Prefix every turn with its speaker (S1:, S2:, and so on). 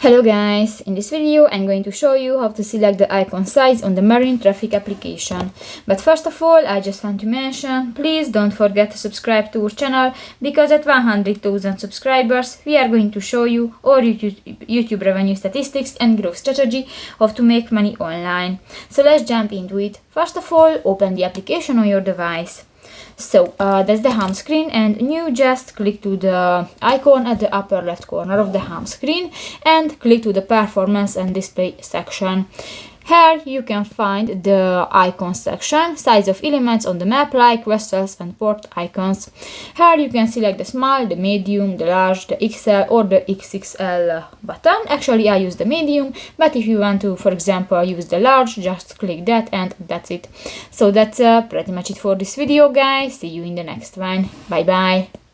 S1: Hello guys, in this video I'm going to show you how to select the icon size on the Marine Traffic application. But first of all, I just want to mention, please don't forget to subscribe to our channel, because at 100,000 subscribers we are going to show you our YouTube revenue statistics and growth strategy of to make money online. So let's jump into it. First of all, open the application on your device. So that's the home screen, and you just click to the icon at the upper left corner of the home screen and click to the performance and display section. Here you can find the icon section, size of elements on the map like vessels and port icons. Here you can select the small, the medium, the large, the XL or the XXL button. Actually I use the medium, but if you want to, for example, use the large, just click that and that's it. So that's pretty much it for this video, guys. See you in the next one. Bye bye.